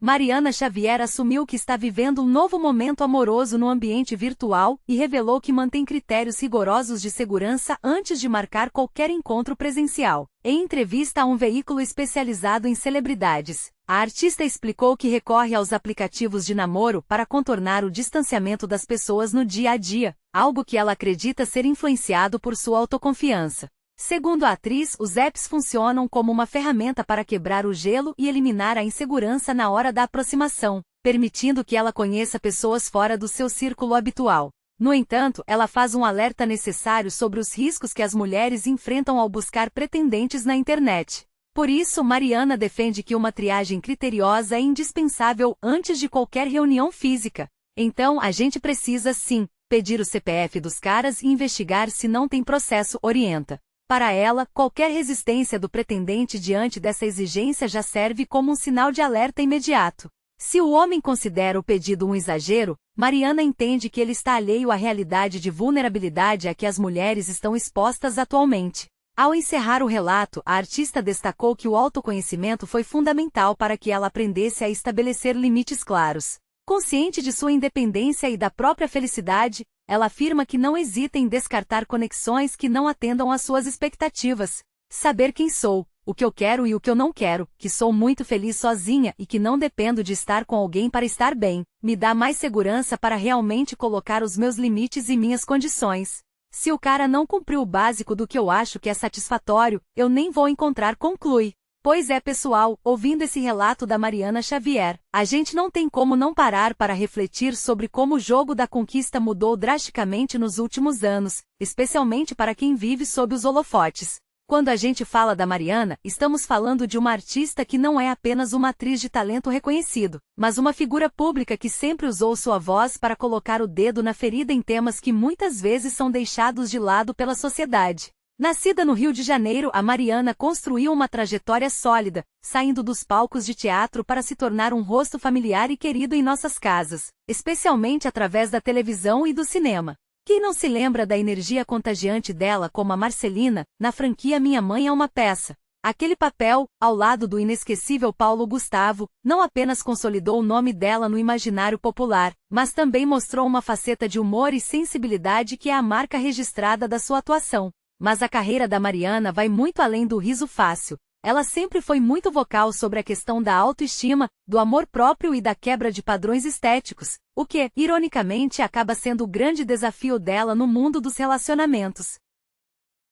Mariana Xavier assumiu que está vivendo um novo momento amoroso no ambiente virtual e revelou que mantém critérios rigorosos de segurança antes de marcar qualquer encontro presencial. Em entrevista a um veículo especializado em celebridades, a artista explicou que recorre aos aplicativos de namoro para contornar o distanciamento das pessoas no dia a dia, algo que ela acredita ser influenciado por sua autoconfiança. Segundo a atriz, os apps funcionam como uma ferramenta para quebrar o gelo e eliminar a insegurança na hora da aproximação, permitindo que ela conheça pessoas fora do seu círculo habitual. No entanto, ela faz um alerta necessário sobre os riscos que as mulheres enfrentam ao buscar pretendentes na internet. Por isso, Mariana defende que uma triagem criteriosa é indispensável antes de qualquer reunião física. Então, a gente precisa, sim, pedir o CPF dos caras e investigar se não tem processo, orienta. Para ela, qualquer resistência do pretendente diante dessa exigência já serve como um sinal de alerta imediato. Se o homem considera o pedido um exagero, Mariana entende que ele está alheio à realidade de vulnerabilidade a que as mulheres estão expostas atualmente. Ao encerrar o relato, a artista destacou que o autoconhecimento foi fundamental para que ela aprendesse a estabelecer limites claros. Consciente de sua independência e da própria felicidade, ela afirma que não hesita em descartar conexões que não atendam às suas expectativas. Saber quem sou, o que eu quero e o que eu não quero, que sou muito feliz sozinha e que não dependo de estar com alguém para estar bem, me dá mais segurança para realmente colocar os meus limites e minhas condições. Se o cara não cumpriu o básico do que eu acho que é satisfatório, eu nem vou encontrar, conclui. Pois é, pessoal, ouvindo esse relato da Mariana Xavier, a gente não tem como não parar para refletir sobre como o jogo da conquista mudou drasticamente nos últimos anos, especialmente para quem vive sob os holofotes. Quando a gente fala da Mariana, estamos falando de uma artista que não é apenas uma atriz de talento reconhecido, mas uma figura pública que sempre usou sua voz para colocar o dedo na ferida em temas que muitas vezes são deixados de lado pela sociedade. Nascida no Rio de Janeiro, a Mariana construiu uma trajetória sólida, saindo dos palcos de teatro para se tornar um rosto familiar e querido em nossas casas, especialmente através da televisão e do cinema. Quem não se lembra da energia contagiante dela como a Marcelina, na franquia Minha Mãe é uma Peça? Aquele papel, ao lado do inesquecível Paulo Gustavo, não apenas consolidou o nome dela no imaginário popular, mas também mostrou uma faceta de humor e sensibilidade que é a marca registrada da sua atuação. Mas a carreira da Mariana vai muito além do riso fácil. Ela sempre foi muito vocal sobre a questão da autoestima, do amor próprio e da quebra de padrões estéticos, o que, ironicamente, acaba sendo o grande desafio dela no mundo dos relacionamentos.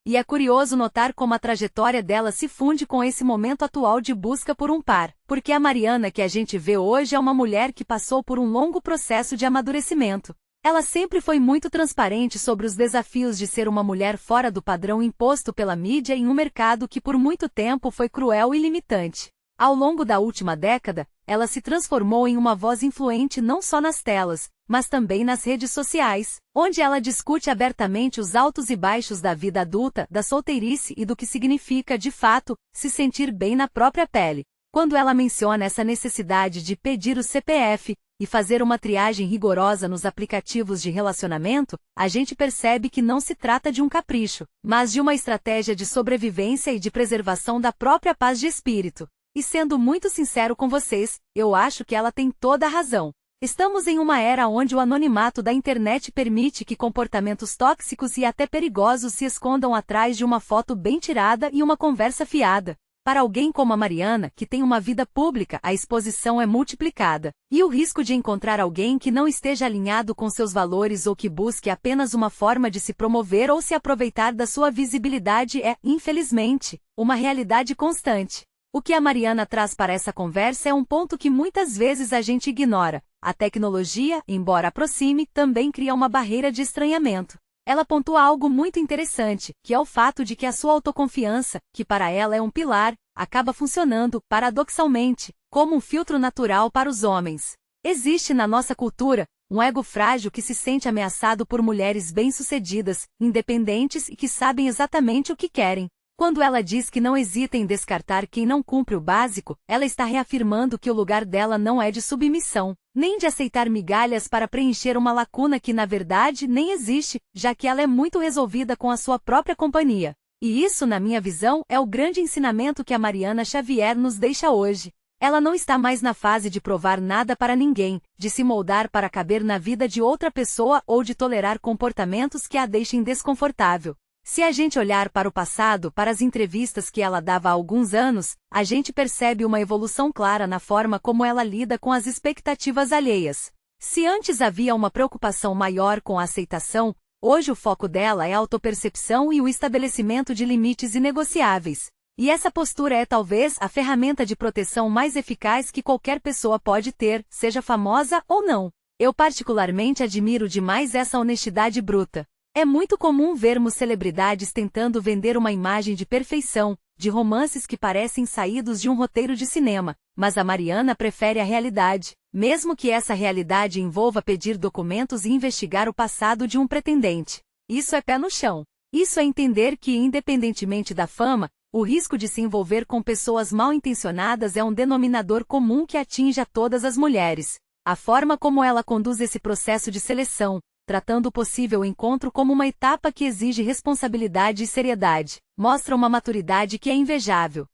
E é curioso notar como a trajetória dela se funde com esse momento atual de busca por um par, porque a Mariana que a gente vê hoje é uma mulher que passou por um longo processo de amadurecimento. Ela sempre foi muito transparente sobre os desafios de ser uma mulher fora do padrão imposto pela mídia em um mercado que por muito tempo foi cruel e limitante. Ao longo da última década, ela se transformou em uma voz influente não só nas telas, mas também nas redes sociais, onde ela discute abertamente os altos e baixos da vida adulta, da solteirice e do que significa, de fato, se sentir bem na própria pele. Quando ela menciona essa necessidade de pedir o CPF e fazer uma triagem rigorosa nos aplicativos de relacionamento, a gente percebe que não se trata de um capricho, mas de uma estratégia de sobrevivência e de preservação da própria paz de espírito. E sendo muito sincero com vocês, eu acho que ela tem toda a razão. Estamos em uma era onde o anonimato da internet permite que comportamentos tóxicos e até perigosos se escondam atrás de uma foto bem tirada e uma conversa fiada. Para alguém como a Mariana, que tem uma vida pública, a exposição é multiplicada, e o risco de encontrar alguém que não esteja alinhado com seus valores ou que busque apenas uma forma de se promover ou se aproveitar da sua visibilidade é, infelizmente, uma realidade constante. O que a Mariana traz para essa conversa é um ponto que muitas vezes a gente ignora. A tecnologia, embora aproxime, também cria uma barreira de estranhamento. Ela pontua algo muito interessante, que é o fato de que a sua autoconfiança, que para ela é um pilar, acaba funcionando, paradoxalmente, como um filtro natural para os homens. Existe na nossa cultura um ego frágil que se sente ameaçado por mulheres bem-sucedidas, independentes e que sabem exatamente o que querem. Quando ela diz que não hesita em descartar quem não cumpre o básico, ela está reafirmando que o lugar dela não é de submissão, nem de aceitar migalhas para preencher uma lacuna que na verdade nem existe, já que ela é muito resolvida com a sua própria companhia. E isso, na minha visão, é o grande ensinamento que a Mariana Xavier nos deixa hoje. Ela não está mais na fase de provar nada para ninguém, de se moldar para caber na vida de outra pessoa ou de tolerar comportamentos que a deixem desconfortável. Se a gente olhar para o passado, para as entrevistas que ela dava há alguns anos, a gente percebe uma evolução clara na forma como ela lida com as expectativas alheias. Se antes havia uma preocupação maior com a aceitação, hoje o foco dela é a autopercepção e o estabelecimento de limites inegociáveis. E essa postura é talvez a ferramenta de proteção mais eficaz que qualquer pessoa pode ter, seja famosa ou não. Eu particularmente admiro demais essa honestidade bruta. É muito comum vermos celebridades tentando vender uma imagem de perfeição, de romances que parecem saídos de um roteiro de cinema, mas a Mariana prefere a realidade, mesmo que essa realidade envolva pedir documentos e investigar o passado de um pretendente. Isso é pé no chão. Isso é entender que, independentemente da fama, o risco de se envolver com pessoas mal intencionadas é um denominador comum que atinge a todas as mulheres. A forma como ela conduz esse processo de seleção, tratando o possível encontro como uma etapa que exige responsabilidade e seriedade, mostra uma maturidade que é invejável.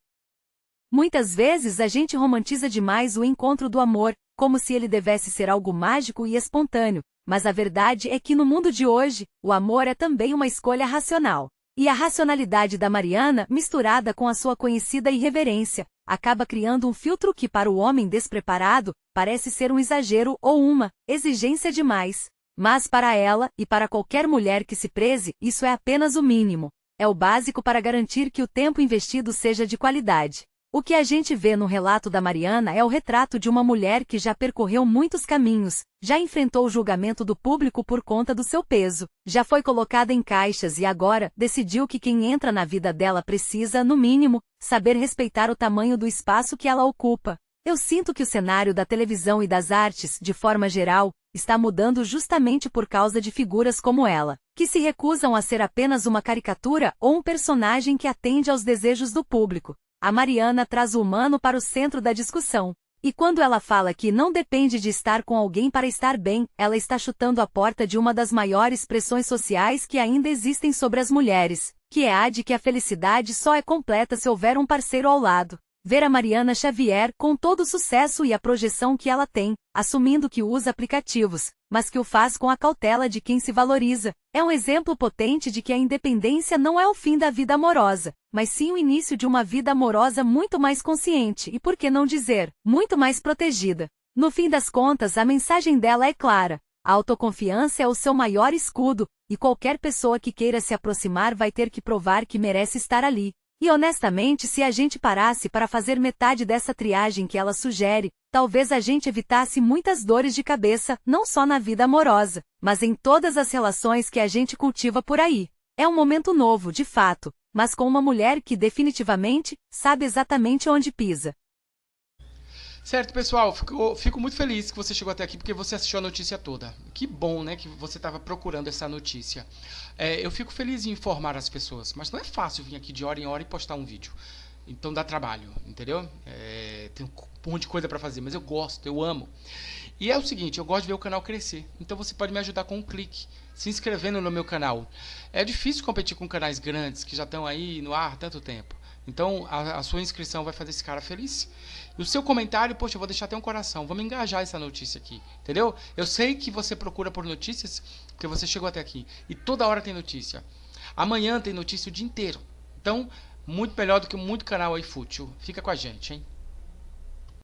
Muitas vezes a gente romantiza demais o encontro do amor, como se ele devesse ser algo mágico e espontâneo, mas a verdade é que no mundo de hoje, o amor é também uma escolha racional. E a racionalidade da Mariana, misturada com a sua conhecida irreverência, acaba criando um filtro que para o homem despreparado, parece ser um exagero ou uma exigência demais. Mas para ela, e para qualquer mulher que se preze, isso é apenas o mínimo. É o básico para garantir que o tempo investido seja de qualidade. O que a gente vê no relato da Mariana é o retrato de uma mulher que já percorreu muitos caminhos, já enfrentou o julgamento do público por conta do seu peso, já foi colocada em caixas e agora decidiu que quem entra na vida dela precisa, no mínimo, saber respeitar o tamanho do espaço que ela ocupa. Eu sinto que o cenário da televisão e das artes, de forma geral, está mudando justamente por causa de figuras como ela, que se recusam a ser apenas uma caricatura ou um personagem que atende aos desejos do público. A Mariana traz o humano para o centro da discussão. E quando ela fala que não depende de estar com alguém para estar bem, ela está chutando a porta de uma das maiores pressões sociais que ainda existem sobre as mulheres, que é a de que a felicidade só é completa se houver um parceiro ao lado. Ver a Mariana Xavier com todo o sucesso e a projeção que ela tem, assumindo que usa aplicativos, mas que o faz com a cautela de quem se valoriza, é um exemplo potente de que a independência não é o fim da vida amorosa, mas sim o início de uma vida amorosa muito mais consciente e, por que não dizer, muito mais protegida. No fim das contas, a mensagem dela é clara. A autoconfiança é o seu maior escudo, e qualquer pessoa que queira se aproximar vai ter que provar que merece estar ali. E honestamente, se a gente parasse para fazer metade dessa triagem que ela sugere, talvez a gente evitasse muitas dores de cabeça, não só na vida amorosa, mas em todas as relações que a gente cultiva por aí. É um momento novo, de fato, mas com uma mulher que definitivamente sabe exatamente onde pisa. Certo, pessoal, fico muito feliz que você chegou até aqui porque você assistiu a notícia toda. Que bom, né, que você estava procurando essa notícia. Eu fico feliz em informar as pessoas, mas não é fácil vir aqui de hora em hora e postar um vídeo. Então dá trabalho, entendeu? Tem um monte de coisa para fazer, mas eu gosto, eu amo. E é o seguinte, eu gosto de ver o canal crescer. Então você pode me ajudar com um clique, se inscrevendo no meu canal. É difícil competir com canais grandes que já estão aí no ar há tanto tempo. Então, a sua inscrição vai fazer esse cara feliz. E o seu comentário, poxa, eu vou deixar até um coração. Vamos engajar essa notícia aqui, entendeu? Eu sei que você procura por notícias, porque você chegou até aqui. E toda hora tem notícia. Amanhã tem notícia o dia inteiro. Então, muito melhor do que muito canal aí fútil. Fica com a gente, hein?